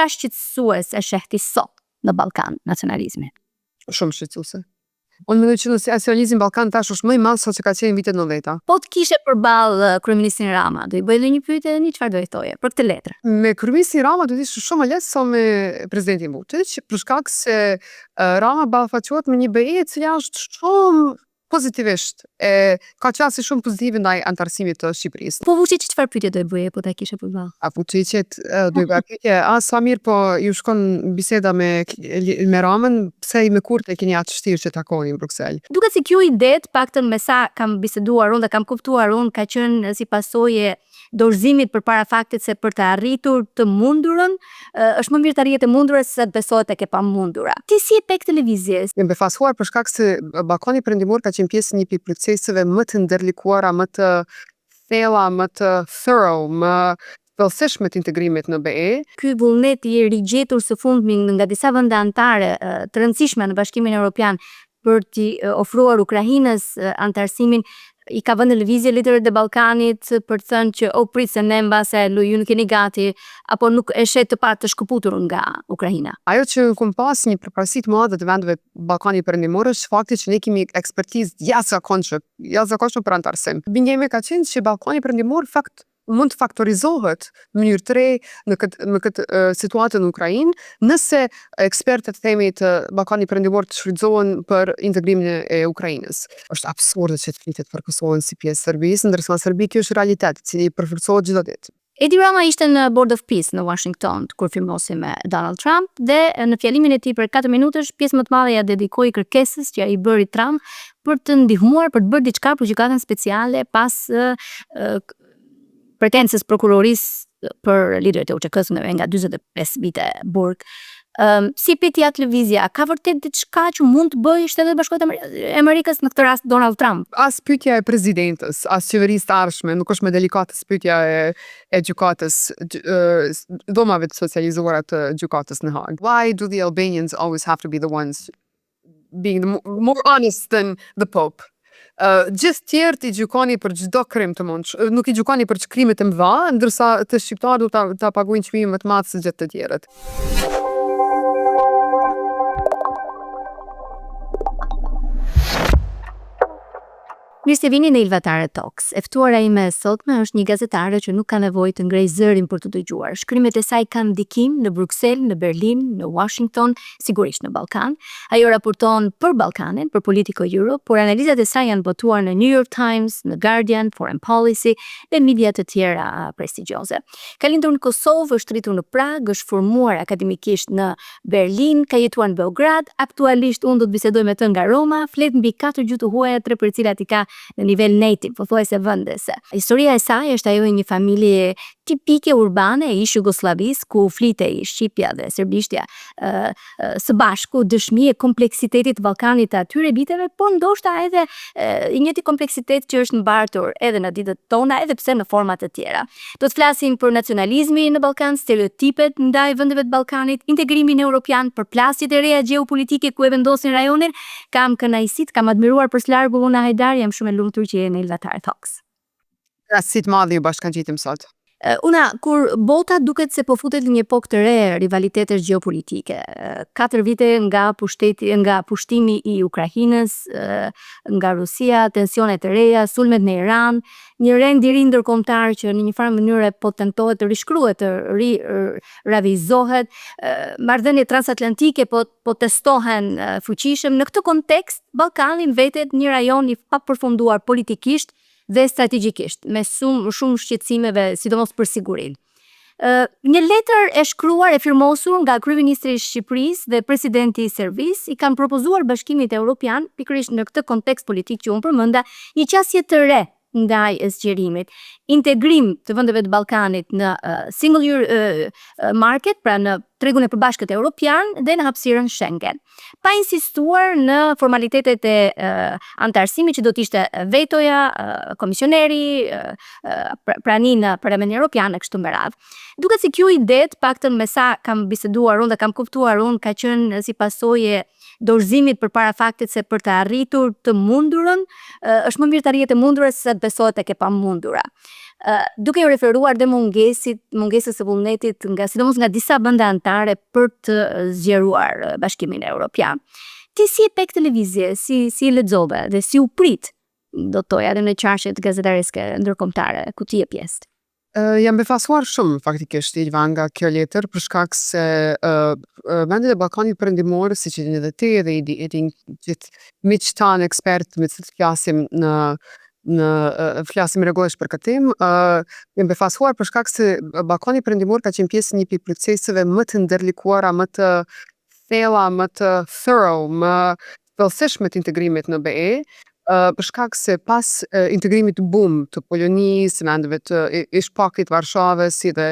sa shqetësues e sheh ti sot në Ballkan nacionalizmi? Shumë shqetësuese. Unë mendoj që nacionalizmi në Ballkan tash është më i madh sa që ka qenë në vitet 90-ta. Po të kishe përballë kryeministin Rama, do i bëj edhe një pyetje tani, çfarë do i thoje për këtë letër? Me kryeministin Rama do të ishte shumë më lehtë se me presidentin Vučić, për shkak se Rama ballafaqohet me një BE e cila është shumë pozitivisht ka qasje shumë pozitive ndaj antarësimit të Shqipërisë. Po Vučić çfarë pyetje do i bëje po ta kishe përballë? A Vučićit do i bëja pyetje, sa mirë po ju shkon biseda me Ramën, pse i me kurrë e keni atë vështirë që takoni në Bruksel. Duket si kjo ide, paktën me sa kam biseduar unë dhe kam kuptuar unë, ka qenë si pasojë dorëzimit përpara faktit se për të arritur të mundurën, është më mirë të arrihet e mundura se të besohet tek e pamundura. Ti si e pe këtë lëvizje? Jam befasuar për shkak se Ballkani Perëndimor ka qenë pjesë një pikë proceseve më të ndërlikuara, më të thella, më të thorough, më thellësishme të integrimit në BE. Ky vullnet i rigjetur së fundmi nga disa vende anëtare të rëndësishme në Bashkimin Evropian për t'i ofruar Ukrainës antarësimin, i ka vënë në lëvizje liderët e Ballkanit për të thënë që prit se ne mbase ju nuk keni gati, apo nuk e shet të parë të shkëputur nga Ukraina. Ajo që kom pas një përparësi të madhe të vendeve Ballkanit Perëndimor është fakti që ne kemi ekspertizë jashtëzakonshme për antarësim. Bindjemi ka qenë që Ballkani Perëndimor fakt mund të faktorizohet në mënyrë të re në këtë situatë në Ukrainë, nëse ekspertët themi të Ballkanit Perëndimor të shfrytëzohen për integrimin e Ukrainës. Është absurde që të flitet për Kosovën si pjesë e Serbisë, ndërsa në Serbi kjo është realitet, i cili përforcohet çdo ditë. Edi Rama ishte në Board of Peace në Washington kur firmosi me Donald Trump dhe në fjalimin e tij për 4 minutash pjesë më të madhe ja dedikoi kërkesës që ai bëri Trump për të ndihmuar për të bërë diçka për gjykatën speciale pas pretensës prokurorisë për liderët e UÇK-s nga 45 vite burg. Si peti atë lëvizja, ka vërtet diçka që mund të bëjë Shtetet Bashkuara të Amerikës, në këtë rast Donald Trump? As pyetja e presidentës, as qeverisë të ardhshme, nuk është më delikate se pyetja e gjykatës, dhomave të socializuara të gjykatës në Haag. Why do the Albanians always have to be the ones being more honest than the Pope? Gjithë tjerët i gjykoni për çdo krim të mundsh, nuk i gjykoni për krimet e mëdha, ndërsa të shqiptarët do ta paguajnë çmimin më të madh se gjithë të tjerët. Mirë se vini në Ilvatare Talks. E ftuara ime e sotme është një gazetare që nuk ka nevojë të ngrej zërin për të dëgjuar. Shkrimet e saj kanë ndikim në Bruksel, në Berlin, në Washington, sigurisht në Ballkan. Ajo raporton për Ballkanin, për Politico Europe, por analizat e saj janë botuar në New York Times, në Guardian, Foreign Policy dhe media të tjera prestigjioze. Ka lindur në Kosovë, është rritur në Prag, është formuar akademikisht në Berlin, ka jetuar në Beograd, aktualisht unë do të bisedoj me të nga Roma, flet mbi 4 gjuhë të huaja, 3 për cilat i ka në nivel native, pothuajse vendese. Historia e saj është ajo e një familje tipike urbane e ish Jugosllavisë, ku flitej shqipja dhe serbishtja së bashku, dëshmi e kompleksitetit të Ballkanit të atyre viteve, por ndoshta edhe i njëjti kompleksitet që është mbartur edhe në ditët tona, edhe pse në forma të tjera. Do të flasim për nacionalizmin në Ballkan, stereotipet ndaj vendeve të Ballkanit, integrimin evropian, përplasjet e reja gjeopolitike ku e vendosin rajonin. Kam kënaqësitë, kam admiruar për së largu Una Hajdari, jam shumë e lumtur që je në Ilvatare Talks. Kënaqësi të madhe ju bashkangjitem sot. Una, kur bota duket se po futet në një epokë të re rivalitetesh gjeopolitike, 4 vite nga pushtimi i Ukrainës, nga Rusia, tensionet e reja, sulmet në Iran, një rend i ri ndërkombëtar që në një farë mënyrë po tentohet të rishkruhet, të ravizohet, marrëdhëniet transatlantike po testohen fuqishëm. Në këtë kontekst, Ballkani vetet një rajon i papërfunduar politikisht dhe strategjikisht, me shumë shqetësimeve, sidomos për sigurinë. Një letër e shkruar e firmosur nga kryeministri i Shqipërisë dhe presidenti i Serbisë i kanë propozuar Bashkimit Evropian, pikërisht në këtë kontekst politik që unë përmenda, një qasje të re ndaj zgjerimit, integrim të vendeve të Ballkanit në single market, pra në tregun e përbashkët evropian dhe në hapësirën Schengen. Pa insistuar në formalitetet e antarësimit që do të ishte vetoja, komisioneri, prani në Parlamentin Evropian e kështu me radhë. Duket si kjo ide, paktën me sa kam biseduar unë dhe kam kuptuar unë, ka qenë si pasojë dorëzimit përpara faktit se për të arritur të mundurën, është më mirë të arrihet e mundura se të besohet tek e pamundura. duke u referuar dhe mungesës së vullnetit sidomos nga disa vende anëtare për të zgjeruar Bashkimin Evropian. Ti si e pek televizje, si e lexove dhe si u prit, do të thoja, edhe në qarqet gazetareske ndërkombëtare ku ti je pjesë? Jam befasuar shumë faktikisht Ilva nga kjo letër për shkak se vendet e Ballkanit Perëndimor, siç e dini edhe ti dhe e din gjithë miqtë tanë ekspertë me të cilët flasim flasim rregullisht për këtë temë, jam befasuar për shkak se Ballkani Perëndimor ka qenë pjesë një proceseve më të ndërlikuara, më të thella, më të thorough, më thellësishme të integrimit në BE, për shkak se pas integrimit bum të Polonisë, vendeve të Ish-Paktit, Varshavës si dhe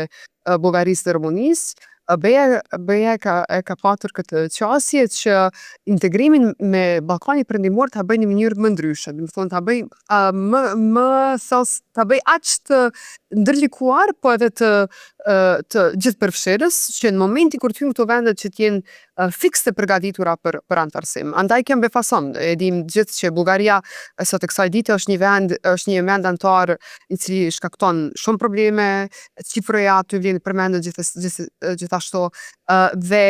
Bullgarisë dhe Rumunisë, BE ka patur këtë qasje që integrimin me Ballkanin Perëndimor ta bëjë në mënyrë më ndryshe, do të thonë ta bëj ta bëj aq të ndërlikuar, po edhe të gjithëpërfshirës, që në momentin kur të hyjnë këto vende që t'jenë fiks të përgatitura për anëtarësim. Andaj kem befason, e dim gjithë që Bullgaria sot e kësaj dite është një vend anëtar i cili shkakton shumë probleme, qifroja aty vjen përmendet gjithashtu, dhe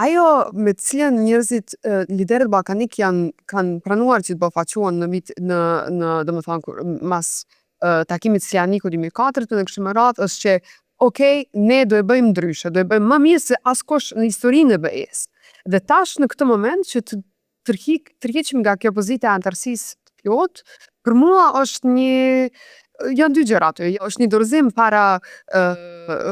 ajo me të cilën njerëzit, liderët ballkanik kanë pranuar që të ballafaqohen në domethënë mas takimit Sjanikut 2004 dhe kështu me radhë, është që okej, ne do e bëjmë ndryshe, do e bëjmë më mirë se askush në historinë e BE-s. Dhe tash në këtë moment që të tërhiqim nga kjo pozitë e anëtarësisë të plotë, për mua është janë dy gjëra aty. Është një dorëzim para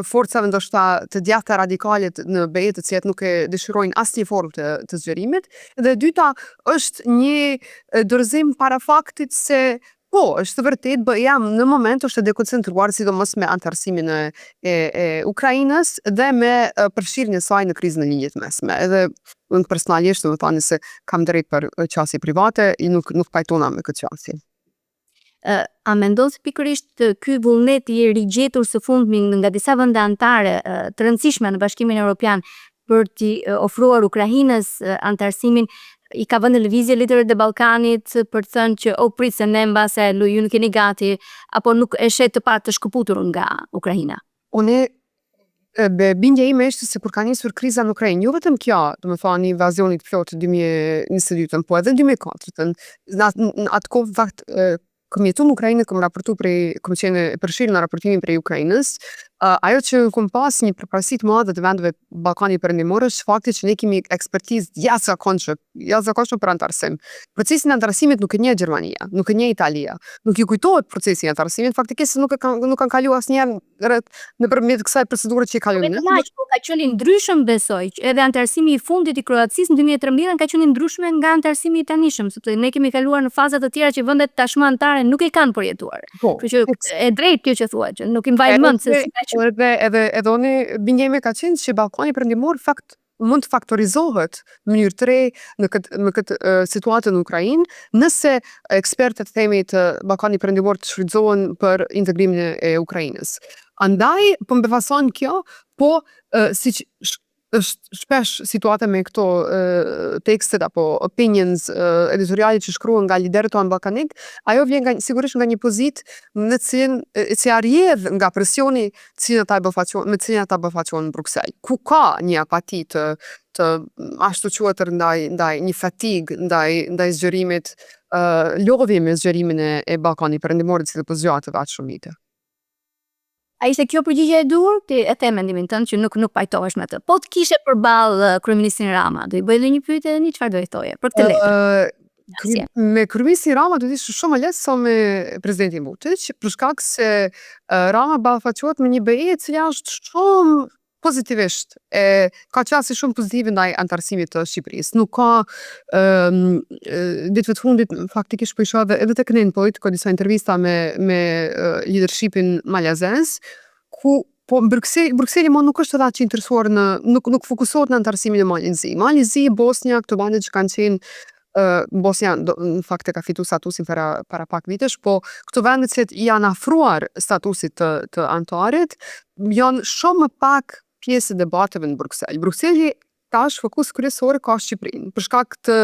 forcave ndoshta të djathta radikale në BE, të cilat nuk e dëshirojnë asnjë formë të zgjerimit, dhe e dyta është një dorëzim para faktit se po, është vërtet BE-ja në moment është e dekoncentruar sidomos me anëtarësimin e Ukrainës dhe me përfshirjen e saj në krizën e Lindjes Mesme. Edhe unë personalisht, domethënë se kam drejt për qasje private, nuk pajtona me këtë qasje. A mendon se pikërisht ky vullnet i rigjetur së fundmi nga disa vende anëtare të rëndësishme në Bashkimin Evropian për t'i ofruar Ukrainës anëtarësimin i ka vënë në lëvizje liderët e Ballkanit për të thënë që prit se ne mbase ju nuk jeni gati, apo nuk e shet të parë të shkëputur nga Ukraina? Unë bindja ime është se kur ka nisur kriza në Ukrainë, jo vetëm kjo, domethënë invazionit plot 2022, po edhe 2004, atë kohë fakt kam jetu në Ukrainë, kam qenë përfshirë në raportimin prej Ukrainës, ajo që kom pas një përparësi të madhe të vendeve Ballkanit Perëndimor është fakti që ne kemi ekspertizë jashtëzakonshme për anëtarësim. Procesin e anëtarësimit nuk e njeh Gjermania, nuk e njeh Italia, nuk i kujtohet procesi i anëtarësimit, faktikisht nuk kanë kaluar asnjëherë nëpërmjet kësaj procedure që e kalojnë. Ka qenë ndryshëm, besoj, edhe anëtarësimi i fundit i Kroacisë në 2013 ka qenë ndryshëm nga anëtarësimi i tanishëm, sepse ne kemi kaluar në faza të tjera që vendet tashmë anëtare nuk e kanë përjetuar. Kështu që e drejtë kjo që thuat, që nuk i mbaj mend se edhe unë bindja ime ka qenë që Ballkani Perëndimor fakt mund të faktorizohet në mënyrë të re në këtë situatën në Ukrainë, nëse ekspertët themi të Ballkanit Perëndimor të shfrytëzohen për integrimin e Ukrainës. Andaj, po më befason kjo, po siç është shpesh situata me këto tekstet apo opinions editoriale që shkruan nga liderët tonë ballkanik, ajo vjen sigurisht nga një pozitë në cilën që arjedh nga presioni me cilin ata ballafaqohen në Bruksel, ku ka një apati të ashtu quhetër ndaj një fatigë ndaj zgjerimit, lodhje me zgjerimin e Ballkanit Perëndimor, i cili po zgjatet aq shumë vite. A ishte kjo përgjigje e duhur? Ti e the mendimin tënd që nuk pajtohesh me të. Po të kishe përballë kryeministin Rama, do i bëj edhe një pyetje tani, çfarë do i thoje për këtë letër? Me kryeministin Rama do të ishte shumë më lehtë se me presidentin Vučić, për shkak se Rama ballafaqohet me një BE e cila është shumë pozitivisht, ka qasje shumë pozitive ndaj anëtarësimit të Shqipërisë. Nuk ka ditëve të fundit faktikisht po isha edhe tek Nenpojt, ka disa intervista me leadershipin malazez, ku po Brukseli nuk është edhe aq interesuar nuk fokusohet në anëtarësimin e Malizi. Malizi, Bosnia, këto vende që kanë qenë Bosnia në fakt e ka fitu statusin para pak vitesh, po këto vende që janë afruar statusit të anëtarit, janë shumë më pak pjesë e debateve në Bruksel. Brukseli tash fokus kryesor ka Shqipërinë. Për shkak të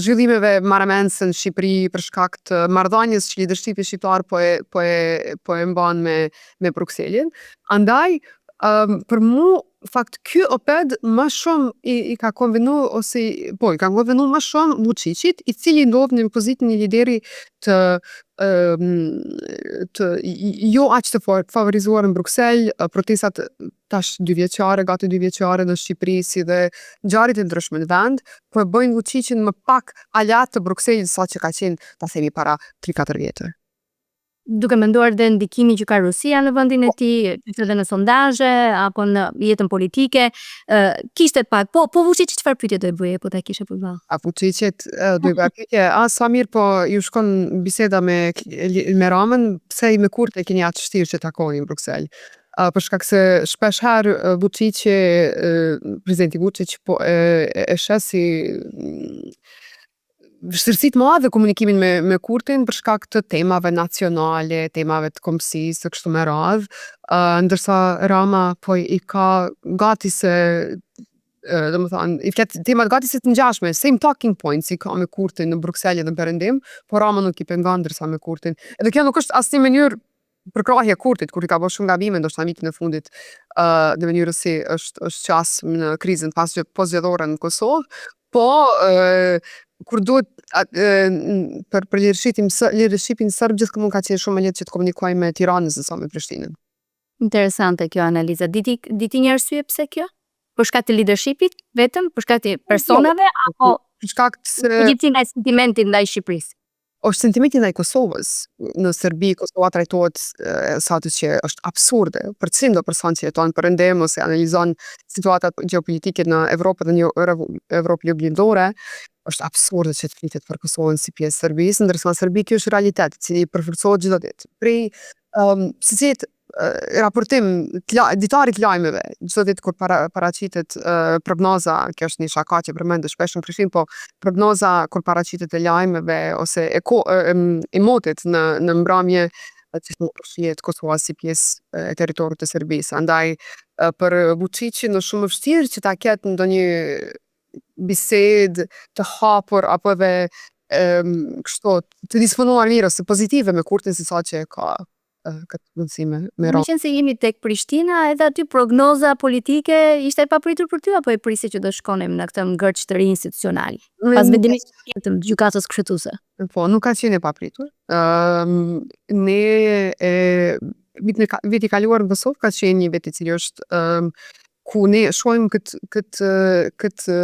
zhvillimeve marrëmendse në Shqipëri, për shkak të marrëdhënies që lidership shqiptar po e mban me Brukselin. Andaj për mu fakt ky oped më shumë i ka konvenu ose i ka konvenu më shumë Vučićit, i cili ndodh në pozitën e lideri të jo aq të favorizuar në Bruksel, protestat tash 2 vjeçare, gati 2 vjeçare në Shqipëri, si dhe ngjarjet e ndryshme në vend, po e bëjnë Vučićin më pak alat të Brukselit sa që ka qenë, ta themi, para 3-4 vjetëve. Duke menduar dhe ndikimin që ka Rusia në vendin e tij, edhe në sondazhe apo në jetën politike, kishte pak, po Vučić çfarë pyetje do i bëje po ta kishe përballë? A Vučićit do i bëja pyetje, sa mirë po ju shkon biseda me Ramën, pse i me kurte keni atë vështirë që takoni në Bruksel? Për shkak se shpesh herë Vučić, presidenti Vučić po e shes si vështirësi të madhe komunikimin me Kurtin për shkak të temave nacionale, temave të kombësisë, të kështu me radhë, ndërsa Rama po i ka gati se domethënë i flet temat gati se të ngjashme, same talking points i ka me Kurtin në Bruksel dhe në Perëndim, po Rama nuk i pengon ndërsa me Kurtin. Edhe kjo nuk është asnjë mënyrë përkrahje Kurtit, kur i ka bërë shumë gabime, ndoshta mikin e fundit në mënyrë si është qas në krizën postzgjedhore në Kosovë, po kur duhet për leadershipin serb gjithmonë ka qenë shumë më lehtë që të komunikoj me Tiranën se sa me Prishtinën. Interesante kjo analiza. Diti një arsye pse kjo? Për shkak të leadershipit vetëm, për shkak të personave apo për shkak të gjithë nga sentimenti ndaj Shqipërisë? Është sentimenti ndaj Kosovës. Në Serbi Kosova trajtohet sa të që është absurde për cilin do person që jeton Perëndim ose analizon situatat gjeopolitike në Evropë dhe në Evropë lindore, është absurde që të flitet për Kosovën si pjesë Serbisë, ndërsa në Serbi kjo është realitet, i cili përforcohet çdo ditë. Prej raportim ditarit lajmeve, çdo ditë kur paraqitet prognoza, kjo është një shaka që përmendet shpesh në Prishtinë, po prognoza kur paraqitet e lajmeve ose e motit në mbrëmje që nuk përfshihet Kosova si pjesë e territorit të Serbisë. Andaj për Vučićin është shumë vështirë që ta ketë ndonjë bisedë të hapur apo edhe kështu të disponuar mirë ose pozitive me Kurtin se sa që ka këtë mundësi me Ramën. Meqense jemi tek Prishtina, edhe aty prognoza politike ishte e papritur për ty apo e prisi që do shkonim në këtë ngërç të ri institucional? Pas vendimit të gjykatës kushtetuese. Po, nuk ka qenë e papritur. Viti i kaluar në Kosovë ka qenë një vit i cili është ku ne shohim këtë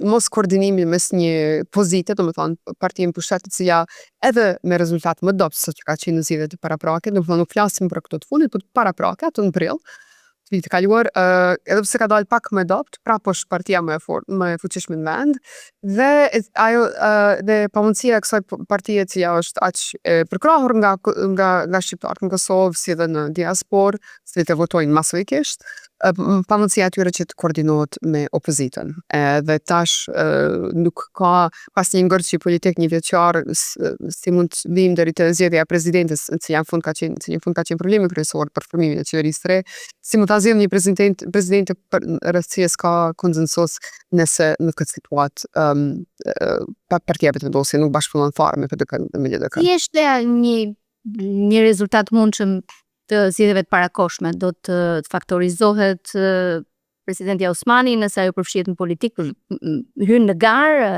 mos koordinimin mes një pozite, domethënë partia në pushtet e cila edhe me rezultat më dobët se që ka qenë në zgjedhjet e paraprake, domethënë nuk flasim për këto të fundit, por paraprake ato në prill të vitit kaluar, edhe pse ka dalë pak më dobët, prapë është partia më e fuqishme në vend, dhe ajo dhe pamundësia e kësaj partie e cila është aq e përkrahur nga shqiptarët në Kosovë si edhe në diasporë, se të votojnë masovikisht, pamundësia atyre që të koordinohet me opozitën. Dhe tash nuk ka pas një ngërçi politik një vjeçar si mund të vim deri te zgjedhja e presidentes, që në fund ka qenë problemi kryesor për formimin e qeverisë së re, si mund ta zgjedhë një president rreth cilës ka konsensus nëse në këtë situatë partia vetëvendosje nuk bashkëpunon fare me PDK me LDK. Si është një rezultat mundshëm të zgjedhjeve të parakoshme, do të faktorizohet presidenti Osmani nëse ajo përfshihet në politikë, hyn në garë,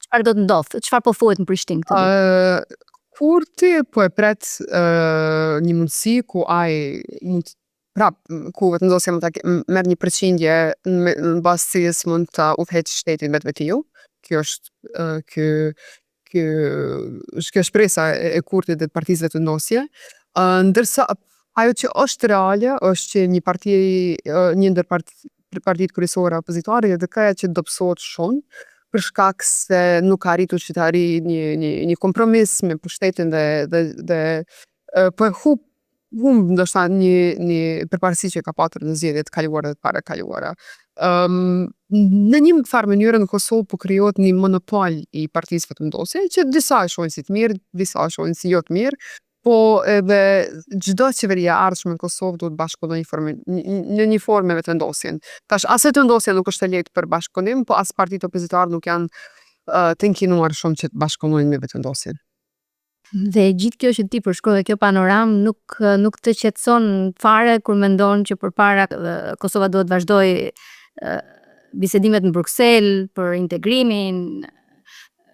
çfarë do të ndodhë? Çfarë po thuhet në Prishtinë këtë ditë? Kurti po e pret një mundësi ku ai mund ku vetëvendosja mund ta merr një përqindje në bazë të cilës mund ta udhëheqë shtetin vetvetiu. Kjo është kjo shpresa e Kurtit dhe të partisë vetëvendosje. Ndërsa ajo që është reale është që një ndër partitë kryesore opozitare, LDK-ja, që dobësohet shumë për shkak se nuk ka arritur që të arrijë një kompromis me pushtetin dhe po e humb ndoshta një përparësi që ka patur në zgjedhjet kaluara dhe parakaluara. Në një farë mënyrë në Kosovë po krijohet një monopol i partisë vetëvendosje që disa e shohin si të mirë, disa e shohin si jo të mirë. po edhe çdo qeveri e ardhshme në Kosovë duhet bashkëpunoj në një formë me vetëvendosjen. Tash as vetëvendosja nuk është e lehtë për bashkëpunim, po as partitë opozitare nuk janë të inkinuar shumë që të bashkëpunojnë me vetëvendosjen. Dhe gjithë kjo që ti përshkrove, kjo panoram nuk të qetëson fare kur mendon që përpara Kosova duhet vazhdoj bisedimet në Bruksel për integrimin,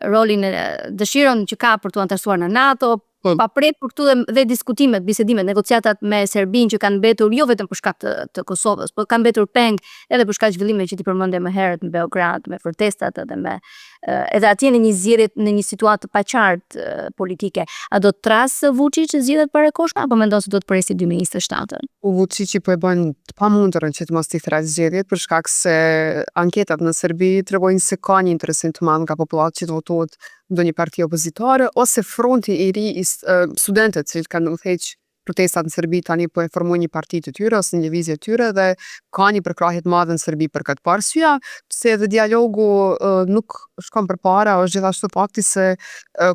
rolin e dëshirën që ka për të antarësuar në NATO, pa pret për këtu dhe diskutimet, bisedimet, negociatat me Serbinë që kanë mbetur jo vetëm për shkak të Kosovës, por kanë mbetur peng edhe për shkak zhvillimeve që ti përmendë më herët në Beograd, me protestat edhe atje në një zgjedhje në një situatë të paqartë politike. A do të trasë Vučić zgjedhjet parakoshme apo mendon se do të presi 2027? Vučići po e bën të pamundurën që të mos t'i thirrë zgjedhjet për shkak se anketat në Serbi tregojnë se ka një interesim të madh nga popullata që të votohet ndonjë parti opozitare ose fronti i ri i studentët që kanë udhëheq protestat në Serbi tani po e formojnë një parti të tyre ose një lëvizje të tyre dhe ka një përkrahje të madhe në Serbi për këtë arsye, pse edhe dialogu nuk shkon përpara, është gjithashtu fakti se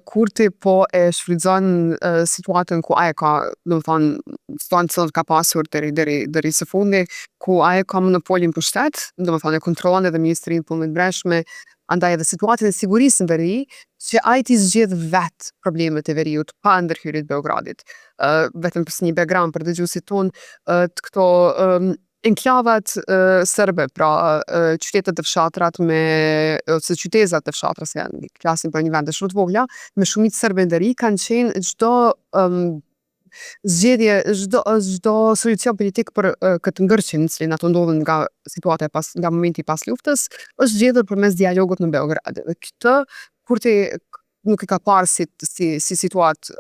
Kurti po e shfrytëzon situatën ku ai ka, domethënë situancën ka pasur deri së fundi, ku ai ka monopolin për shtet, domethënë e kontrollon edhe Ministrinë e Punëve të Brendshme, andaj edhe situatën e sigurisë në veri, që ai t'i zgjedh vetë problemet e veriut pa ndërhyrje të Beogradit. Vetëm për një background për dëgjuesit tonë, të këto enklavat serbe, pra qytetet e fshatrat ose qytetat e fshatra, se janë klasin për një vend të shumë të vogla, me shumicë serbe ndëri, kanë qenë zgjedhje, çdo solucion politik për këtë ngërçin, cilin ato ndodhen nga situata nga momenti pas luftës, është zgjedhur përmes dialogut në Beograd. Dhe këtë Kurti nuk e ka parë si situatë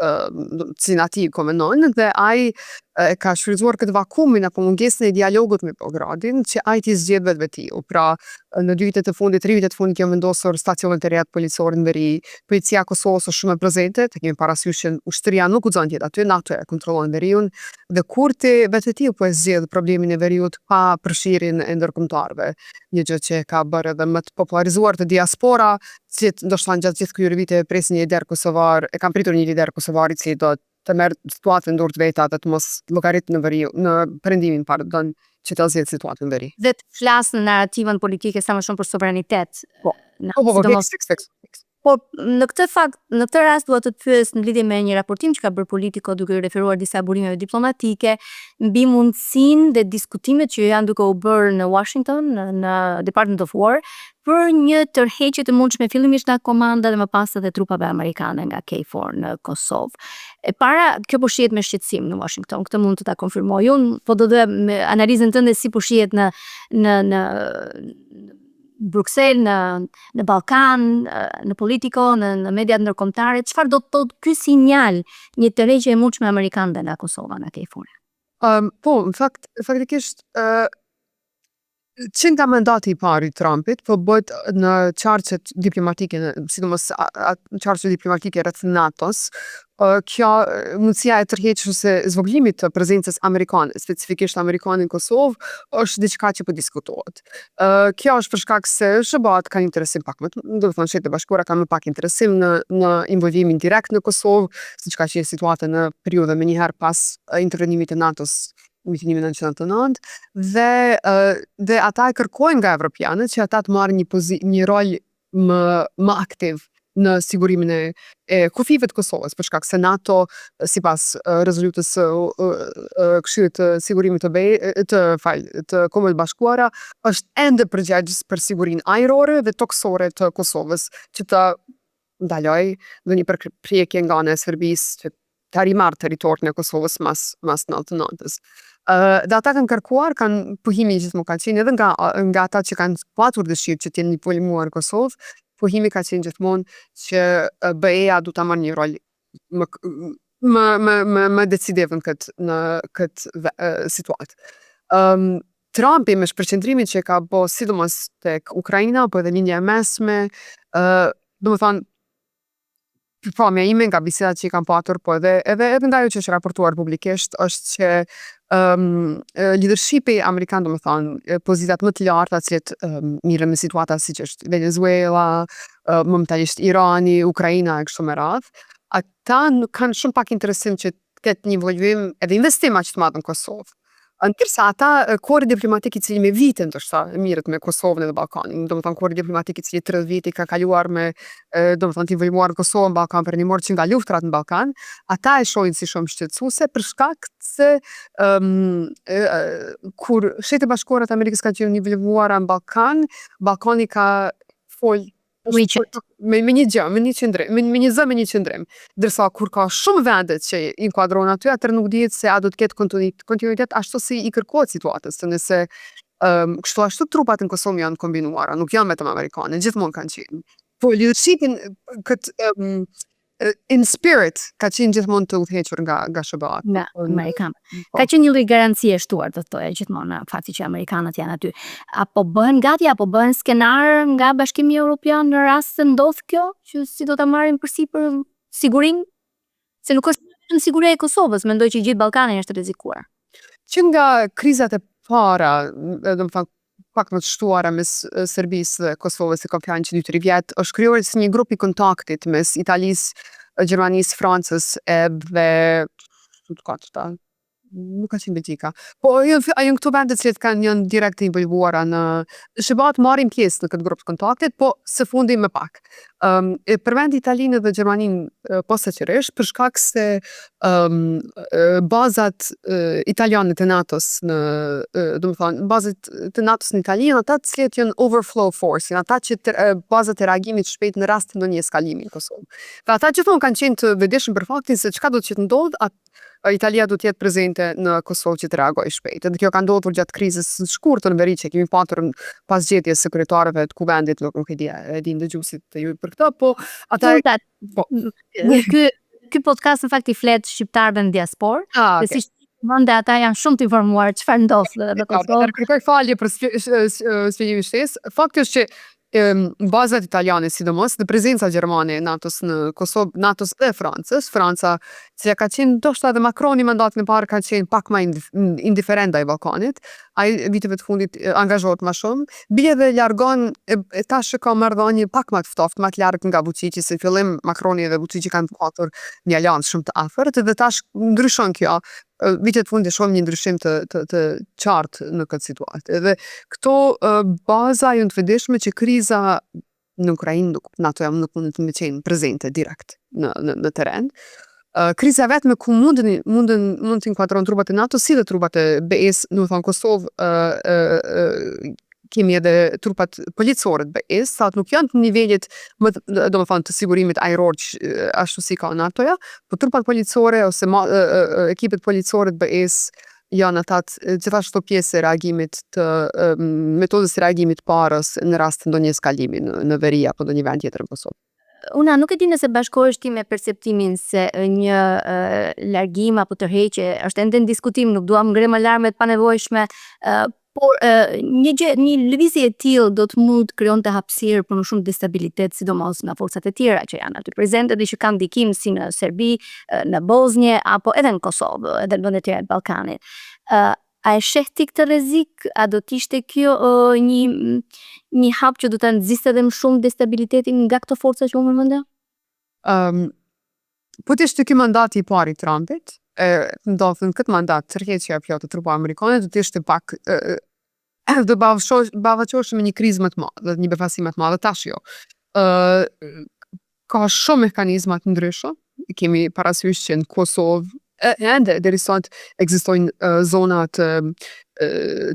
cilin ati komendon, dhe ai e ka shfrytzuar këtë vakumin apo mungesën e dialogut me Beogradin që ai t'i zgjedh vetiu. Pra në 2 vitet e fundit, 3 vitet e fundit kjo vendosur stacionet e reja policore në veri, policia e Kosovës është shumë e prezente, të kemi parasysh që ushtria nuk guxon të jetë aty, NATO e kontrollon veriun, dhe Kurti vetiu po e zgjedh problemin e veriut pa përfshirjen e ndërkombëtarëve. Një gjë që ka bërë edhe më të popularizuar të diaspora, që ndoshta gjatë gjithë këtyre viteve presin një lider kosovar, e kanë pritur një lider kosovar i cili do të merr situatën në dorë të veta dhe të mos llogarit në veri, në perëndimin, pardon, që të zgjedhë situatën në veri. Dhe të flasë në narrativën politike sa më shumë për sovranitet. Po, në këtë rast dua të të pyes në lidhje me një raportim që ka bërë Politico duke u referuar disa burimeve diplomatike mbi mundësinë dhe diskutimet që janë duke u bërë në Washington, në Department of War, për një tërheqje të mundshme fillimisht nga komanda dhe më pas edhe trupave amerikane nga KFOR në Kosovë. E para, kjo po shihet me shqetësim në Washington, këtë mund të ta konfirmoj unë, po do dhe me analizën tënde si po shihet në Bruksel, në Ballkan, në Politico, në mediat ndërkombëtare, çfarë do të thotë ky sinjal një tërheqje e mundshme amerikane nga Kosova, nga KFOR? Po, në faktikisht që nga mandati i parë i Trumpit, po bëhet në qarqet diplomatike, sidomos qarqet diplomatike rreth NATO-s, kjo mundësia e tërheqjes ose zvogëlimit të prezencës amerikane, specifikisht amerikane në Kosovë, është diçka që po diskutohet. Kjo është për shkak se SBA-t kanë interesim pak më, do të thonë Shtetet e Bashkuara kanë më pak interesim në involvimin direkt në Kosovë, siç ka qenë situata në periudhën më njëherë pas intervenimit të NATO-s në vitin 1999, dhe ata e kërkojnë nga evropianët që ata të marrin një rol më aktiv në sigurimin e kufive të Kosovës, për shkak se NATO, sipas rezolutës Këshillit të Sigurimit të Kombeve Bashkuara, është ende përgjegjës për sigurinë ajrore dhe tokësore të Kosovës, që të ndaloj ndonjë përpjekje nga ana e Serbisë që të rimarrë territorin e Kosovës mas 99-s. Dhe ata kanë kërkuar, pohimi gjithmonë ka qenë edhe nga ata që kanë patur dëshirë që t'jenë një polimuar Kosovë, pohimi ka qenë gjithmonë që BE-ja du ta marrë një rol më decisiv në këtë situatë. Trumpi me shpërqendrimin që ka bo sidomos tek Ukraina, po edhe linja e mesme, domethënë përpamja ime nga bisedat që i kam patur, po edhe nga ajo që është raportuar publikisht, është që leadershipi amerikan, domethënë pozitat më të larta që mirën me situata siç është Venezuela, momentalisht Irani, Ukraina e kështu me radhë, ata nuk kanë shumë pak interesim që ketë një evoluim edhe investim aq të madh në Kosovë. Ndërsa ata kori diplomatik I cili me vite ndoshta mirët me Kosovën edhe Ballkanin, domethënë kori diplomatik I cili 30 vite I ka kaluar me domethënë të involuar Kosovën, Ballkan Perëndimor që nga luftrat në Ballkan, ata e shohin si shumë shqetësuese për shkak se kur Shtetet Bashkuara të Amerikës kanë qenë involuara në Ballkan, Ballkani ka fol me një gjë, me një qëndrim, me një zë, me një qëndrim. Ndërsa kur ka shumë vende që inkuadrohen aty, atëherë nuk dihet se a do të ketë kontinuitet ashtu si I kërkohet situatës, se nëse kështu ashtu trupat në Kosovë janë kombinuara, nuk janë vetëm amerikane, gjithmonë kanë qenë. Po leadershipin këtë in spirit ka qenë gjithmonë të udhëhequr nga SBA-t. Nga Amerikanë. Ka qenë një lloj garancie shtuar, do të thoya, gjithmonë fakti që amerikanët janë aty. Apo bëhen gati, apo bëhen skenar nga Bashkimi Evropian në rast se ndodh kjo, që si do ta marrin përsipër sigurinë? Se nuk është vetëm siguria e Kosovës, mendoj që gjithë Ballkani është rrezikuar. Që nga krizat e para, domethënë pak më të shtuara mes Serbisë dhe Kosovës si ka planë që 2-3 vjet, është krijuar si një grup I kontaktit mes Italisë, Gjermanisë, Francës edhe nuk ka qenë Belgjika. Po janë këto vende që janë direkt involvuara në SBA-t marrin pjesë në këtë grup të kontaktit, po së fundi më pak. Përmend Italinë dhe Gjermaninë posaçërisht për shkak se bazat italiane të NATO-s domethënë bazat të NATO-s në Itali janë ata të cilët janë overflow force, janë ata që bazat e reagimit shpejt në rast të ndonjë eskalimi në Kosovë. Dhe ata gjithmonë kanë qenë të vetëdijshëm për faktin se çka do të ndodh, Italia do të jetë prezente në Kosovë që të reagojë shpejt. Dhe kjo ka ndodhur gjatë krizës së shkurtër në veri që kemi patur pas gjetjes së kryetarëve të kuvendit, nuk e di ndëgjuesit të ju për këtë, po ata Ky podcast në fakt I flet shqiptarëve në diasporë, dhe siç mendja ata janë shumë të informuar çfarë ndodh në Kosovë. Kërkoj falje për shpjegimin shtesë. Fakti është që bazat italiane sidomos dhe prezenca gjermane NATO-s në Kosovë, NATO-s dhe Francës. Franca, që ka qenë ndoshta edhe Macroni mandatin e parë ka qenë pak më indiferent ndaj Ballkanit. Ai viteve të fundit angazhohet më shumë. Bie dhe largon tash ka marrëdhënie pak më të ftoftë, më të larg nga Vučići, se në fillim Macroni dhe Vučići kanë patur një aleancë shumë të afërt dhe tash ndryshon kjo. Vitet fundit shohim një ndryshim të qartë në këtë situatë. Edhe këto baza janë të vëdishme që kriza në Ukrainë NATO nuk mund të qenë prezente direkt në terren. Kriza vetme ku mund të inkuadrohen trupat e NATO si dhe trupat e BE-s, domethënë Kosovë kemi edhe trupat policore të BE-s, sa nuk janë të nivelit domethënë të sigurimit ajror ashtu si ka NATO-ja, po trupat policore ose ekipet policore të BE-s janë ata gjithashtu pjesë e reagimit të metodës së reagimit parës në rast të ndonjë eskalimi në veri apo ndonjë vend tjetër në Kosovë. Una nuk e di nëse bashkohesh ti me perceptimin se një largim apo tërheqje është ende në diskutim, nuk duam ngrem alarmet pa nevojshme, por një lëvizje e tillë do të mund të krijonte hapësirë për më shumë destabilitet, sidomos nga forcat e tjera që janë aty prezente dhe që kanë ndikim si në Serbi, në Bosnjë apo edhe në Kosovë, edhe në vendet tjera të Ballkanit. A e sheh ti këtë rrezik? A do të ishte kjo një hap që do ta nxiste edhe më shumë destabilitetin nga këto forca që unë mendoj? Po të ishte ky mandati I parë I Trumpit, ndodhë në këtë mandat tërheqja e plotë të trupave amerikane, do të ishte pak do bavaqoshëm me një krizë më të madhe, një befasi më të madhe, tash jo. Ka shumë mekanizma të ndryshëm, kemi parasysh që në Kosovë ende deri sot ekzistojnë zonat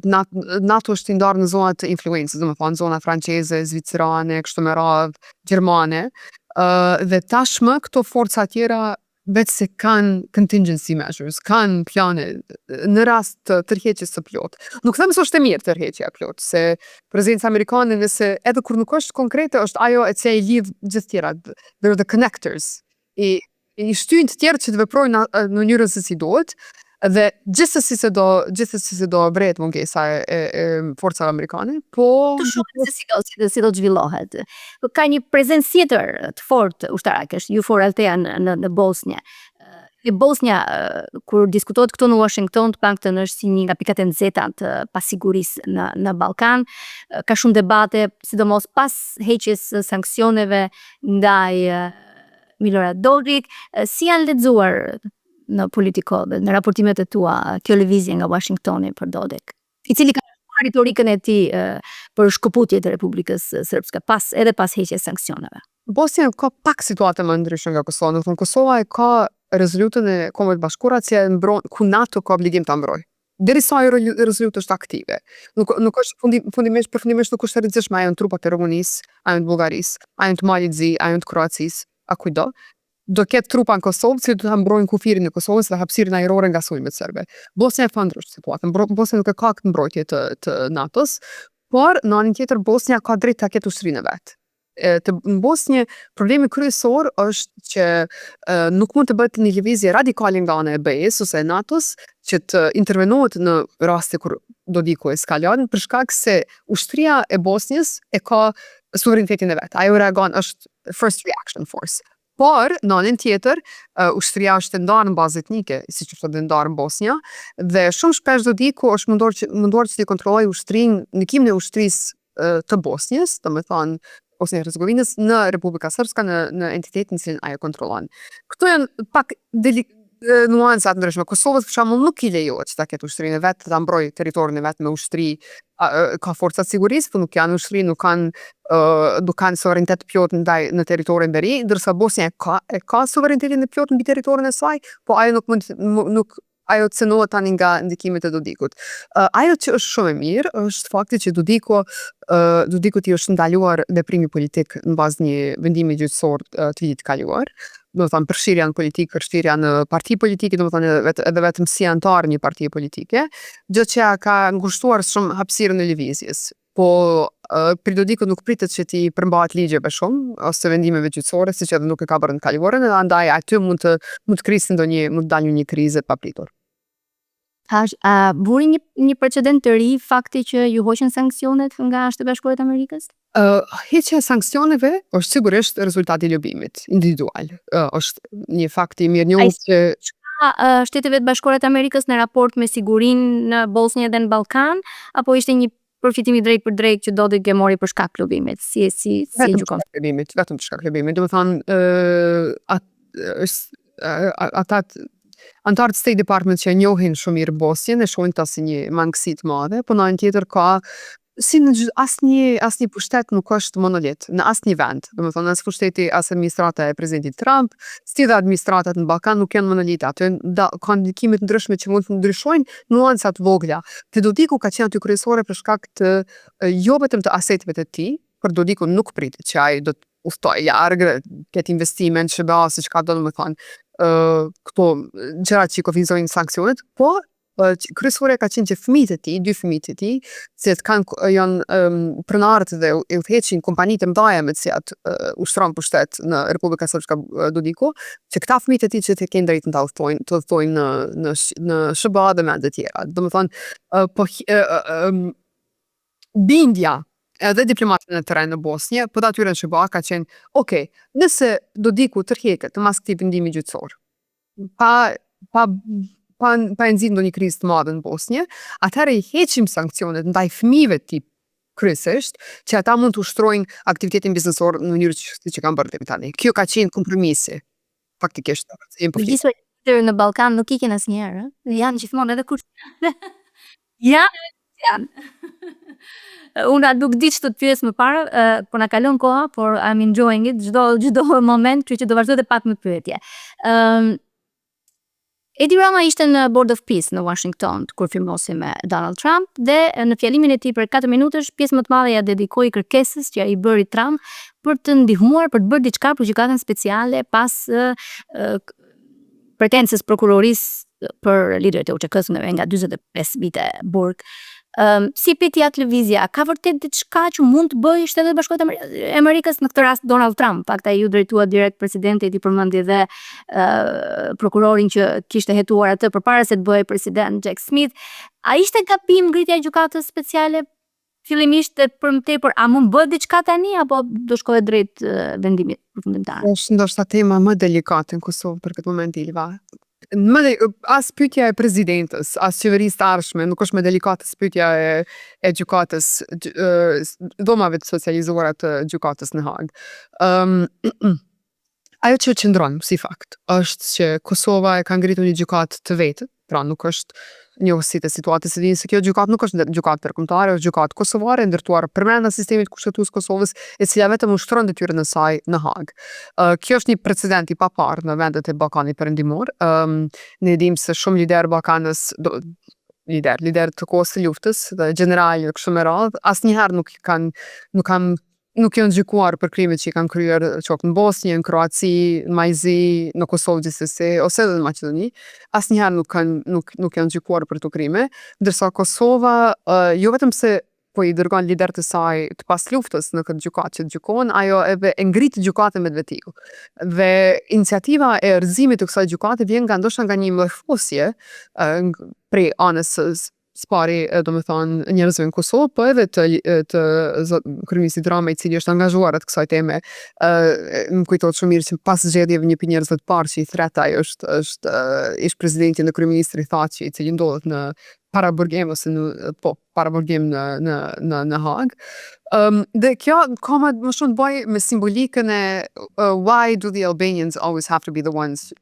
NATO është I ndarë në zonat të influencës, domethënë zona franceze, zvicerane, kështu me radhë, gjermane, dhe tashmë këto forca tjera vetë se kanë contingency measures, kanë plane në rast të tërheqjes së plotë. Nuk them se është e mirë tërheqja e plotë, se prezenca amerikane nëse edhe kur nuk është konkrete, është ajo e cila I lidh gjithë tjerat. They're the connectors. I shtyn të tjerë që të veprojnë në mënyrën se si duhet, dhe gjithsesi se do vret mungesa e forcave amerikane, po të shohim se si do të zhvillohet. Ka një prezencë tjetër të fortë ushtarake, është EUFOR Althea në Bosnjë. Bosnja, kur diskutohet këtu në Washington, të paktën është si një nga pikat e nxehta të pasigurisë në Ballkan. Ka shumë debate, sidomos pas heqjes së sanksioneve ndaj Milorad Dodik, si janë lexuar në Politico dhe në raportimet e tua kjo lëvizje nga Washingtoni për Dodik, i cili ka retorikën e tij për shkëputje të Republikës Srpske edhe pas heqjes sanksioneve. Bosnia ka pak situata më ndryshme nga Kosova. Do të thonë Kosova e ka rezolutën e Kombeve të Bashkuara që e mbron ku NATO ka obligim ta mbrojë. Derisa ajo rezolutë është aktive. Nuk është përfundimisht nuk është e rëndësishme ajo në trupat e Rumanisë, ajo në Bullgarisë, ajo të Malit Zi, ajo të Kroacisë, a kujdo. Do ketë trupa në Kosovë që do ta mbrojnë kufirin e Kosovës dhe hapësirën ajrore nga sulmet serbe. Bosnia e ka ndryshe situatën. Bosnia nuk e ka këtë mbrojtje të NATO-s, por në anën tjetër Bosnia ka drejt ta ketë ushtrinë e vet. Në Bosnjë problemi kryesor është që nuk mund të bëhet një lëvizje radikale nga ana e BE-s ose e NATO-s që të intervenohet në raste kur Dodiku eskalon, për shkak se ushtria e Bosnjës e ka suverenitetin e vet. Ajo reagon, është first reaction force. Por, në anën tjetër, ushtria është ndarë në bazë etnike, siç është ndarë në Bosnja, dhe shumë shpesh Dodiku është munduar që të kontrollojë ushtrinë, ndëkimin e ushtrisë të Bosnjës, domethënë Bosnia e Hercegovinës në Republika Srpska në entitetin që ajo kontrollon. Këto janë pak nuanca të ndryshme. Kosovës për shembull nuk i lejohet që ta ketë ushtrinë e vet, ta mbrojë territorin e vet me ushtri, ka forca sigurisë, por nuk janë ushtri, nuk kanë suverenitet plot ndaj në territorin e ri, ndërsa Bosnia e ka suverenitetin e plot mbi territorin e saj, po ajo ajo cënohet tani nga ndikimet e Dodikut. Ajo që është shumë e mirë është fakti që Dodikut i është ndaluar veprimi politik në bazë një vendimi gjyqësor të vitit kaluar. Do të thonë përfshirja në politikë, përfshirja në parti politike, do të thonë edhe vetëm si antar një partie politike, gjë që ka ngushtuar shumë hapësirën e lëvizjes. Po për Dodikut nuk pritet që ti përmbahet ligjeve shumë ose vendimeve gjyqësore, siç edhe nuk e ka bërë në kaluarën, dhe andaj aty mund të krisë mund të dalë një krizë e papritur. A buri një precedent të ri fakti që ju hoqën sanksionet nga Shtetet e Bashkuara të Amerikës? Heqja e sanksioneve është sigurisht rezultati i lobimit individual. Është një fakt i mirënjohur që Shteteve të Bashkuara të Amerikës në raport me sigurinë në Bosnjë dhe në Ballkan, apo ishte një përfitimi drejt për drejt që Dodik e mori për shkak të lobimit? Si e gjykon? Vetëm për shkak të lobimit. Do të thonë antarët State Department që e njohin shumë mirë Bosnjën e shohin ta si një mangësi të madhe, por në anën tjetër ka si në asnjë pushtet nuk është monolit në asnjë vend. Domethënë as pushteti as administrata e presidentit Trump, si dhe administratat në Ballkan nuk janë monolite. Aty kanë ndikime të ndryshme që mund të ndryshojnë nuanca të vogla. Te Dodiku ka qenë aty kryesore për shkak të jo vetëm të aseteve të tij, por Dodiku nuk pritet që ai do të udhtojë larg, ketë investime në SBA, siç ka domethënë këto gjërat që i kufizojnë sanksionet, po kryesorja ka qenë që dy fëmijët e tij, që janë pronarët dhe e udhëheqin kompanitë e mëdha me të cilat ushtron pushtet në Republika Srpska Dodiku, që këta fëmijët e tij që të kenë drejtën ta udhtojnë në SBA dhe vende të tjera. Domethënë bindja edhe diplomatët në terren në Bosnjë, po të atyre në SBA ka qenë, okay, nëse Dodiku tërheqet mas këtij vendimi gjyqësor, pa e nxjerrë ndonjë krizë të madhe në Bosnjë, atëherë i heqim sanksionet ndaj fëmijëve të tij kryesisht, që ata mund të ushtrojnë aktivitetin biznesor në mënyrë që kanë bërë deri tani. Kjo ka qenë kompromisi, faktikisht. Gjithë në Ballkan nuk ikin asnjëherë, janë gjithmonë edhe kur janë. Unë nuk di ç'të pyes më parë, po na kalon koha, por I'm enjoying it çdo moment, kështu që do vazhdoj edhe pak me pyetje. Edi Rama ishte në Board of Peace në Washington kur firmosi me Donald Trump dhe në fjalimin e tij për 4 minutash pjesë më të madhe ja dedikoi kërkesës që ai bëri Trump për të ndihmuar për të bërë diçka për gjykatën speciale pas pretensës prokurorisë për liderët e UÇK-s nga 45 vite burg. Si peti atë lëvizja, ka vërtet diçka që mund të bëjë Shtetet e Bashkuara të Amerikës, në këtë rast Donald Trump, fakta ju drejtua direkt presidentit, i përmendi dhe prokurorin që kishte hetuar atë përpara se të bëhej president, Jack Smith. A ishte gabim ngritja e gjykatës speciale fillimisht e për më tepër, a mund bëhet diçka tani apo do shkohet drejt vendimit përfundimtar? Është ndoshta tema më delikate në Kosovë për këtë moment, Ilva. As pyetja e presidentës, as qeverisë të ardhshme, nuk është më delikate se pyetja e gjykatës, dhomave të socializuara të gjykatës në Hag. ajo që qëndron si fakt është që Kosova e ka ngritur një gjykatë të vetë, pra nuk është njohësi të situatës së dinë se kjo gjykatë nuk është gjykatë ndërkombëtare, është gjykatë kosovare ndërtuar përbrenda sistemit kushtetues Kosovës, e cila vetëm ushtron detyrën e saj në Hag. Kjo është një precedent i paparë në vendet e Ballkanit Perëndimor. Ne dimë se shumë lider Ballkanës lider të kohës së luftës dhe generalë kështu me radhë, asnjëherë nuk janë gjykuar për krimet që i kanë kryer qoftë në Bosnjë, në Kroaci, në Majzi, në Kosovë gjithsesi, ose edhe në Maqedoni. Asnjëherë nuk janë gjykuar për këto krime, ndërsa Kosova jo vetëm se po i dërgon lider të saj të pas luftës në këtë gjykatë që të gjykon, ajo edhe e ngrit gjykatën me vetiu. Dhe iniciativa e erëzimit të kësaj gjykate vjen ndoshta nga një mërfosje prej anës së pari, do me thonë, njerëzve në Kosovë, po edhe të kryeministit Rama, i cili është angazhuar atë kësaj teme. Më kujtohet shumë mirë që pas zgjedhjeve një për njerëzve të parë që i thretaj është ish presidenti në kryeministri Thaçi, i cili ndodhet në para burgim ose para burgim në Hag. Dhe kjo ka më shumë të bëjë me simbolikën e why do the Albanians always have to be the ones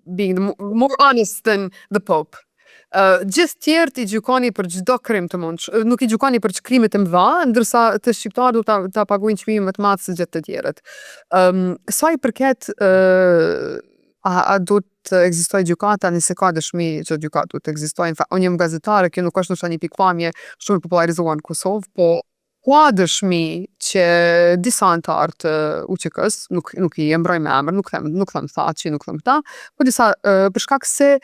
being more honest than the Pope. Gjithë tjerët i gjykoni për çdo krim të mundsh, nuk i gjykoni për krimet e mëdha, ndërsa të shqiptarët do ta paguajnë çmimin më të madh se gjithë të tjerët. Sa i përket a do të ekzistojë gjykata, nëse ka dëshmi që gjykatë do të ekzistojë. Unë jam gazetare, kjo nuk është ndoshta një pikpamje shumë e popularizuar në Kosovë, po ka dëshmi që disa anëtarë të UÇK-s, nuk i emroj me emër, nuk them Thaçi, nuk them këta, po disa për shkak se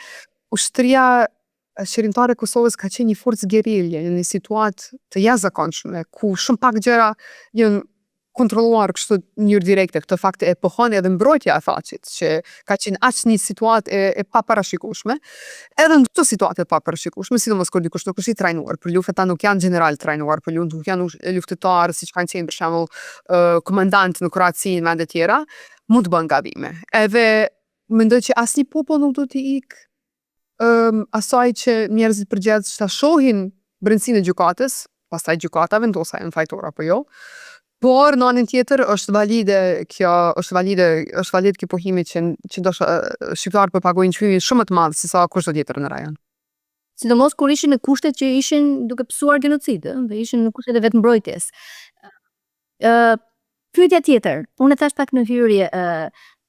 ushtria qeverimtare e Kosovës ka qenë një forcë gerilje në një situatë të jashtëzakonshme, ku shumë pak gjëra janë kontrolluar kështu në mënyrë direkte. Këtë fakt e pohon edhe mbrojtja e Thaçit, që ka qenë aq një situatë e paparashikueshme. Edhe në këtë situatë e paparashikueshme, sidomos kur dikush nuk është i trajnuar për luftë, ata nuk janë general trajnuar për luftë, nuk janë luftëtarë siç kanë qenë për shembull komandant në Kroaci në vende tjera, mund të bën gabime. Edhe mendoj që asnjë popull nuk do t'i ikë asaj që njerëzit përgjithësisht ta shohin brendësinë e gjykatës, pastaj gjykata vendos a janë fajtor apo jo. Por në anën tjetër është valide kjo pohimi që ndoshta shqiptarët po pagojnë çmimin shumë më të madh se sa kushto tjetër në rajon. Sidomos kur ishin në kushtet që ishin duke pësuar genocid, dhe ishin në kushtet e vetëmbrojtjes. Pyetja tjetër, unë e thash pak në hyrje,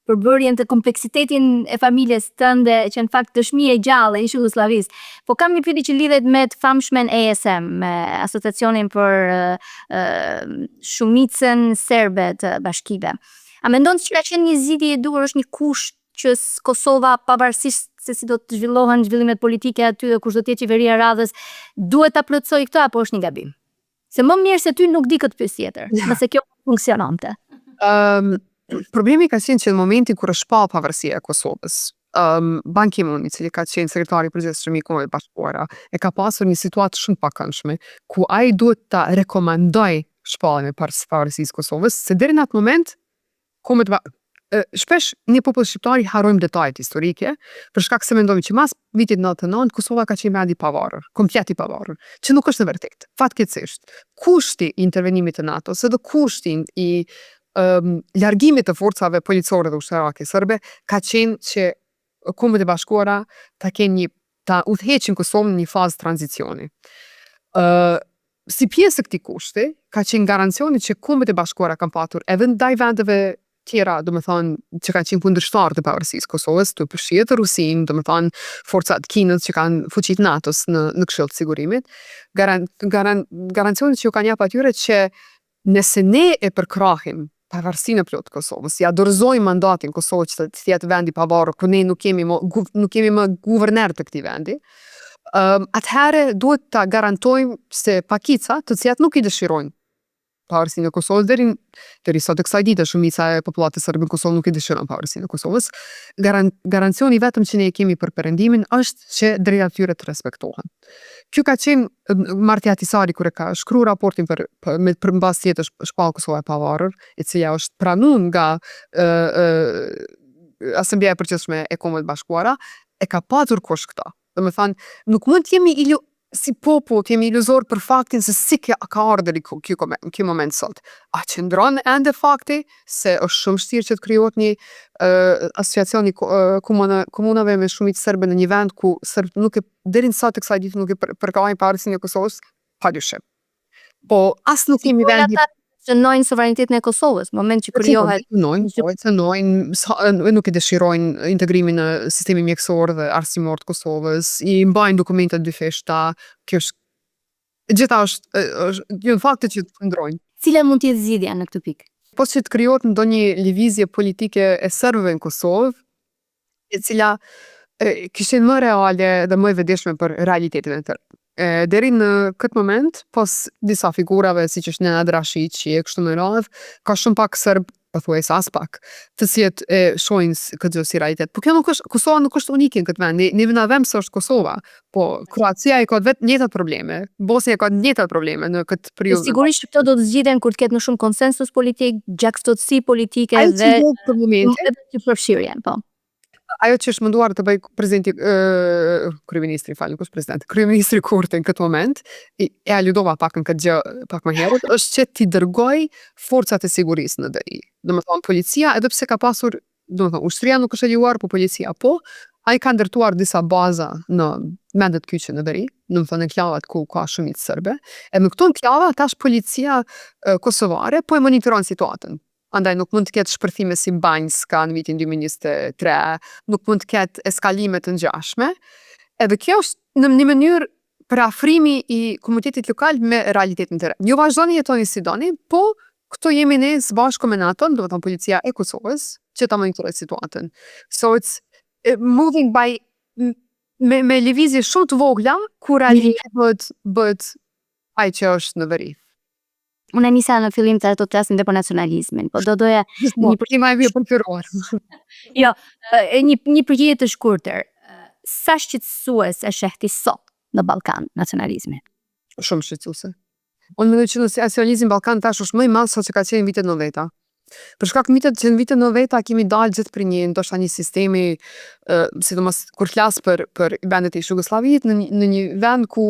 përbërjen të kompleksitetin e familjes tënde, që në fakt dëshmi e gjallë e ish Jugosllavisë. Po kam një pyetje që lidhet me të famshmen ASM, me Asociacionin për Shumicën Serbe të Bashkive. A mendon se ka qenë një zgjidhje e duhur, është një kusht që Kosova, pavarësisht se si do të zhvillohen zhvillimet politike aty dhe kush do të jetë qeveria e radhës, duhet ta plotësojë këtë apo është një gabim? Se më mirë se ty nuk di këtë pyetje tjetër, nëse kjo funksiononte. Problemi ka qenë që në momentin kur është shpall pavarësia e Kosovës, Ban Ki-moon, i cili ka qenë sekretari i përgjithshëm i Kombeve Bashkuara, e ka pasur një situatë shumë pakëndshme, ku ai duhet ta rekomandoj shpalljen e pavarësisë së Kosovës, se deri në atë moment shpesh një popull shqiptar i harrojmë detajet historike, për shkak se mendojmë që mas vitit 99 Kosova ka qenë vendi i pavarur, komplet i pavarur, që nuk është e vërtetë. Fatkeqësisht, kushti i intervenimit të NATO-s dhe kushti i largimit të forcave policore dhe ushtarake serbe ka qenë që Kombet e Bashkuara ta udhëheqin Kosovën në një fazë tranzicioni. Si pjesë e këtij kushti, ka qenë garancioni që Kombet e Bashkuara kanë patur edhe ndaj vendeve tjera, do me thonë, që kanë qenë kundërshtar të pavarësisë Kosovës, të përfshirë të Rusinë, do me thonë, forcat Kinës që kanë fuqit NATO-s në Këshill të Sigurimit, garancioni që ju kanë jap atyre që nëse ne e përkrahim pavarësinë e plotë të Kosovës, ja dorëzojmë mandatin Kosovës që të jetë vendi i pavarur, ku ne nuk kemi më guverner të këtij vendi, atëherë duhet ta garantojmë se pakica, të cilat nuk i dëshirojnë pavarësinë e Kosovës, deri sot e kësaj dite shumica e popullatës serbe në Kosovë nuk i dëshiron pavarësinë e Kosovës. Garancioni vetëm që ne kemi për perëndimin është që drejtat e tyre të respektohen. Kjo ka qenë Marti Ahtisaari kur e ka shkruar raportin për mbas jetës shpallë Kosova e pavarur, e cila është pranuar nga Asambleja e Përgjithshme e Kombeve Bashkuara, e ka patur kush këta. Do me thënë, nuk mund të jemi si popull jemi iluzor për faktin se si ka ardhur ky moment sot. A qëndron ende fakti se është shumë vështirë që të krijohet një asociacion i komunave me shumicë serbe në një vend ku serb nuk e deri në sot të kësaj dite nuk e përkallajnë pavarësinë e Kosovës? Padyshim. Po as nuk kemi vend Cënojnë sovranitetin e Kosovës, në moment që krijohet. Cënojnë, nuk e dëshirojnë integrimin në sistemin mjekësor dhe arsimor të Kosovës, i mbajnë dokumentet dyfishta, kjo është gjitha është fakte që të ndrojnë. Cila mund të jetë zgjidhja në këtë pikë? Po që të krijohet ndonjë lëvizje politike e serbëve në Kosovë, e cila kishin më reale dhe më e vëdishme për realitetin e tërë. Deri në këtë moment, pos disa figurave, si që është Nenad Rashiqi e kështu me radhë, ka shumë pak serb, pothuajse as pak, të cilët shohin këtë gjë si realitet. Po kjo nuk është, Kosova nuk është unike në këtë vend. Ne na vëmë se është Kosova, po Kroacia ka vetë njëjtat probleme, Bosnia ka njëjtat probleme në këtë periudhë. Sigurisht këto do të zgjidhen kur të ketë më shumë konsensus politik, gjaktësi politike dhe të përfshirjen, po. Ajo që është munduar të bëj kryeministri, nuk është president, kryeministri Kurti në këtë moment, e aludova pak në këtë gjë pak më herët, është që t'i dërgoj forcat e sigurisë në deri. Domethënë policia, edhe pse ka pasur, domethënë ushtria nuk është e lejuar, po policia po, ai ka ndërtuar disa baza në vendet kyçe në deri, domethënë në enklavat ku ka shumicë serbe, e në këto enklava tash policia kosovare po e monitoron situatën. Andaj nuk mund të ketë shpërthime si Banjska në vitin 2023, nuk mund të ketë eskalime të ngjashme. Edhe kjo është në një mënyrë për afrimi i komunitetit lokal me realitetin të re. Ju vazhdoni jetoni si doni, po këto jemi ne së bashku me NATO, do të thonë policia e Kosovës, që ta monitorojë situatën. So it's moving by me lëvizje shumë të vogla, ku realiteti bëhet ai që është në veri. Unë nisa në fillim të flasim dhe për nacionalizmin, po do doja një përgjigje e përfituar. Jo, një përgjigje të shkurtër. Sa shqetësues e shehti sot në Ballkan nacionalizmin? Shumë shqetësuese. Unë mendoj që nacionalizmi në Ballkan tash është më i madh se që ka qenë në vitet 90-ta. Për shkak që në vitet 90-ta kemi dalë gjithë për ndoshta një sistemi, sidomos kur flas për vendet e Jugosllavisë, në një vend ku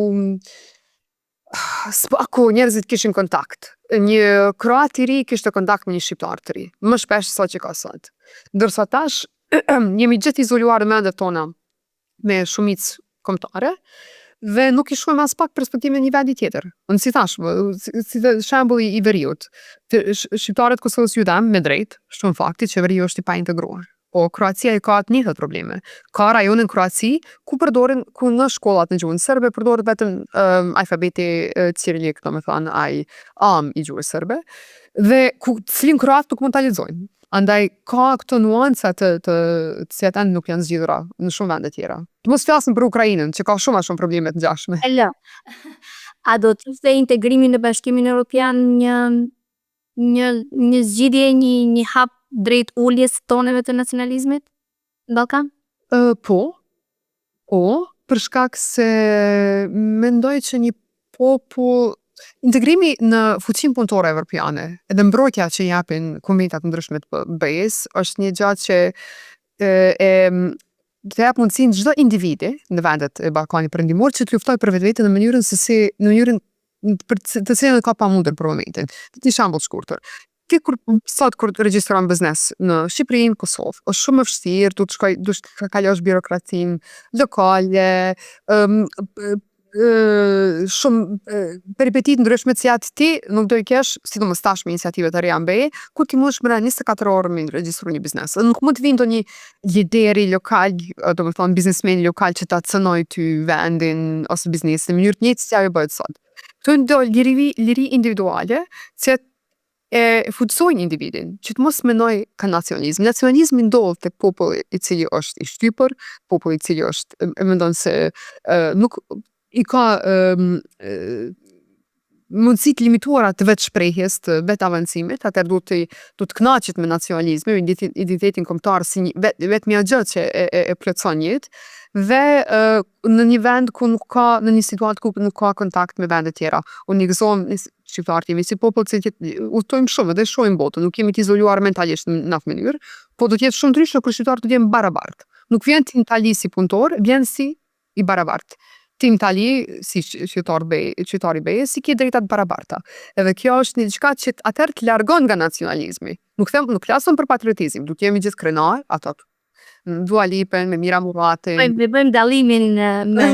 njerëzit kishin kontakt. Një kroat i ri kishte kontakt me një shqiptar të ri, më shpesh sa që ka sot. Ndërsa tash jemi gjithë izoluar në vendet tona me shumicë kombëtare dhe nuk i shohim as pak perspektivën e një vendi tjetër. Unë si thash, si shembulli i Veriut. Shqiptarët Kosovës ju dam me drejt, shumë fakti që Veriu është i pa integruar. Po Kroacia i ka atë njëjtat probleme. Ka rajone në Kroaci ku në shkollat në gjuhën serbe përdoret vetëm alfabeti cirilik, domethënë ai i gjuhës serbe, dhe cilin kroat nuk mund ta lexojnë. Andaj ka këto nuanca të cilat ende nuk janë zgjidhura në shumë vende tjera. Të mos flasim për Ukrainën, që ka shumë probleme të ngjashme. A do të thotë integrimi në Bashkimin Evropian një zgjidhje, një hap drejt uljes toneve të nacionalizmit në Ballkan? Po, për shkak se mendoj që një popull, integrimi në fuqinë punëtore evropiane, edhe mbrojtja që japin kombinatat ndryshme të BE-s, është një gjatë që të jap mundësinë çdo individi në vendet e Ballkanit Perëndimor që të luftojë për vetveten në mënyrën për të cilën ka pamundur për momentin. Një shembull shkurtër. Sot kur regjistron biznes në Shqipëri, në Kosovë, është shumë më vështirë, duhet të kalosh birokracinë lokale, shumë peripetit ndryshme të cilat ti nuk do i kesh, sidomos tash me iniciativat e reja BE, ku ti mundesh brenda 24 orë me regjistru një biznes. Nuk mund të vinë ndonjë lideri lokal, domethënë biznesmeni lokal që ta cënoj ty vendin ose biznesin në mënyrë të njëjtë si ajo bëhet sot. Këtu ndodh liri individuale, që e futësojnë individin, që të mos menoj ka nacionalizm. Nacionalizmi ndodh tek populli i cili është i shtypur, populli i cili është mendon se nuk i ka mundësit limituara të vetë shprehjes, të vetë avancimit, atëherë duhet të kënaqet me nacionalizmin, identitetin kombëtar si vetë një gjë që e plotson jetë, dhe në një vend ku nuk ka, në një situatë ku nuk ka kontakt me vende tjera. Unë gëzohem shqiptarët jemi si popull që udhtojmë shumë dhe shohim botën, nuk jemi të izoluar mentalisht në atë mënyrë, po do të jetë shumë ndryshe kur shqiptarët do të jenë barabartë. Nuk vjen ti në Itali si punëtor, vjen si i barabartë. ti në Itali, si qytetari beje, si ke drejtat barabarta. Edhe kjo është një diçka që atëherë të largon nga nacionalizmi. Nuk flasim për patriotizëm, duke jemi gjithë krenar, ato Dua Lipën, me Mira Muratin. Bëjmë dallimin me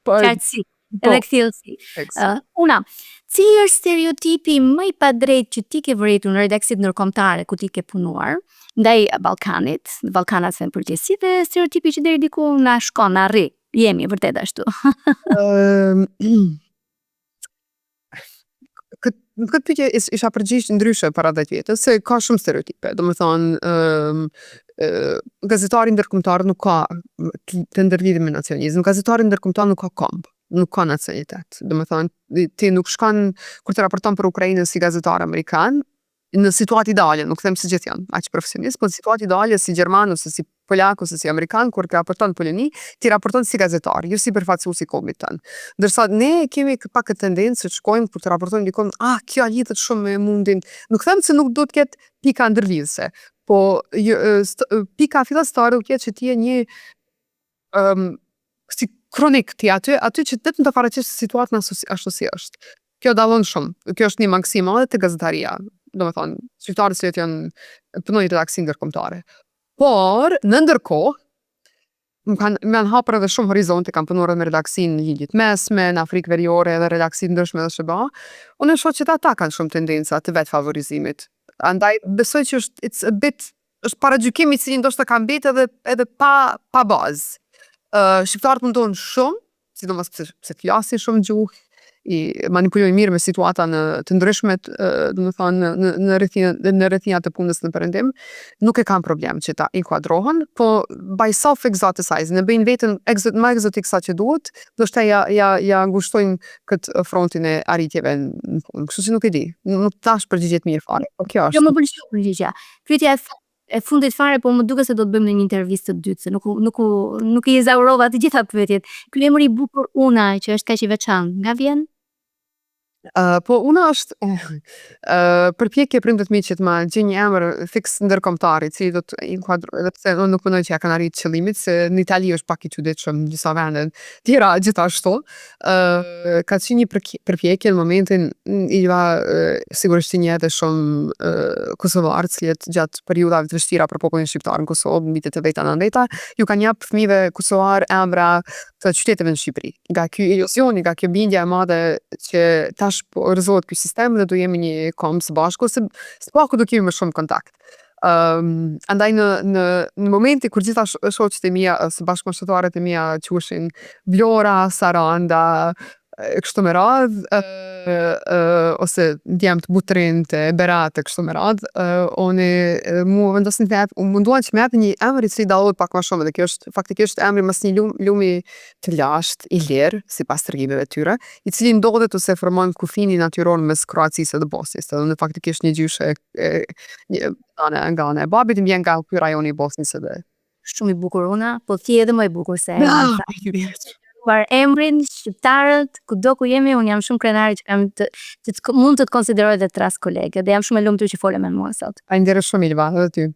Po. qartësi, edhe kthjellësi. Una, cili është stereotipi më i padrejtë që ti ke vëretur në redaksit ndërkombëtare ku ti ke punuar, ndaj Ballkanit, Ballkanat në përgjithësi, dhe stereotipi që deri diku na shkon, na rri. Jemi vërtet ashtu. Këtë pyetje isha përgjigj ndryshe para 10 vjetës, se ka shumë stereotipe. Domethënë, gazetari ndërkombëtar nuk ka të ndërlidhur me nacionalizëm. Gazetari ndërkombëtar nuk ka komb, nuk ka nacionalitet. Domethënë, ti nuk shkon kur të raporton për Ukrainën si gazetar amerikan, në situatë ideale, nuk them se gjithë janë aq profesionist, po në situatë ideale si gjerman ose si polak ose si amerikan, kur të raporton në Poloni, ti raporton si gazetar, jo si përfaqësues i kombit tënd. Ndërsa ne kemi pak këtë tendencë që shkojmë kur të raportojmë dikon, kjo lidhet shumë me mundin. Nuk them se nuk do të ketë pika ndërlidhëse, po pika fillestare u ketë që ti je një si kronik ti aty që vetëm të paraqesh situatën ashtu si është. Kjo dallon shumë. Kjo është një mangësi e madhe te gazetaria. Domethënë, shqiptarët që janë punojnë në redaksi ndërkombëtare. Por, në ndërkohë, më kanë hapur edhe shumë horizonte, kam punuar me redaksinë në Lindjet Mesme, në Afrikë Veriore edhe redaksinë ndryshme dhe SBA. Unë shoh që ata kanë shumë tendenca të vetë favorizimit. Andaj besoj që është paragjykimi i cili ndoshta ka mbetë edhe pa bazë. Shqiptarët mundohen shumë, sidomos se flasin shumë gjuhë, i manipulojnë mirë me situata të ndryshme, domethënë në rrethinat e punës në perëndim, nuk e kanë problem që ta inkuadrohen, po by self exoticizing, ne bëjnë veten më egzotik sa që duhet, ndoshta ja ngushtojnë këtë frontin e arritjeve në punë. Kështu që nuk e di, nuk tash përgjigjet mirë fare. Po kjo është. Jo, më pëlqeu përgjigja. Pyetja e fundit fare, po më duket se do të bëjmë në një intervistë të dytë, se nuk i ezaurova të gjitha pyetjet. Ky emër i bukur Una, që është kaq i veçantë, nga vjen? Po Una është përpjekje prindët mi që të ma gjej një emër fiks ndërkombëtar, i cili do të inkuadrojë, edhe pse unë nuk mendoj që ja kanë arritur qëllimit, se në Itali është pak i çuditshëm në disa vende tjera gjithashtu. Ka qenë një përpjekje në momentin iva sigurisht një edhe shumë kosovarë, cilët gjatë periudhave të vështira për popullin shqiptar në Kosovë, në vitet e veta në ndeta, ju kanë jap fëmijëve kosovar emra të qyteteve në Shqipëri. Nga ky iluzioni, nga kjo bindje e madhe që tash po rrezohet ky sistem dhe do jemi një komb së bashku, se s'paku do kemi më shumë kontakt. Andaj në momenti kur gjitha shoqet e mia, së bashkëpunëtorët e mia quheshin Vlora, Saranda, kështu me radhë, ose djemt Butrinte, Berate, kështu me radhë, unë vendosin të munduan që me jap një emër i cili dallohet pak më shumë, dhe kjo është faktikisht emri mas një lumi të lashtë, i lirë, sipas tregimeve tyre, i cili ndodhet ose formon kufini natyror mes Kroacisë dhe Bosnjës, dhe unë faktikisht një gjyshe nga ana e babit më vjen nga ky rajoni i Bosnjës edhe. Shumë i bukur Una, po ti edhe më e bukur se për emrin shqiptarët, kudo ku jemi, unë jam shumë krenare që mund të të konsideroj dhe të ras kolege, dhe jam shumë e lumtur që fole me mua sot. Faleminderit shumë Ilva, edhe ty.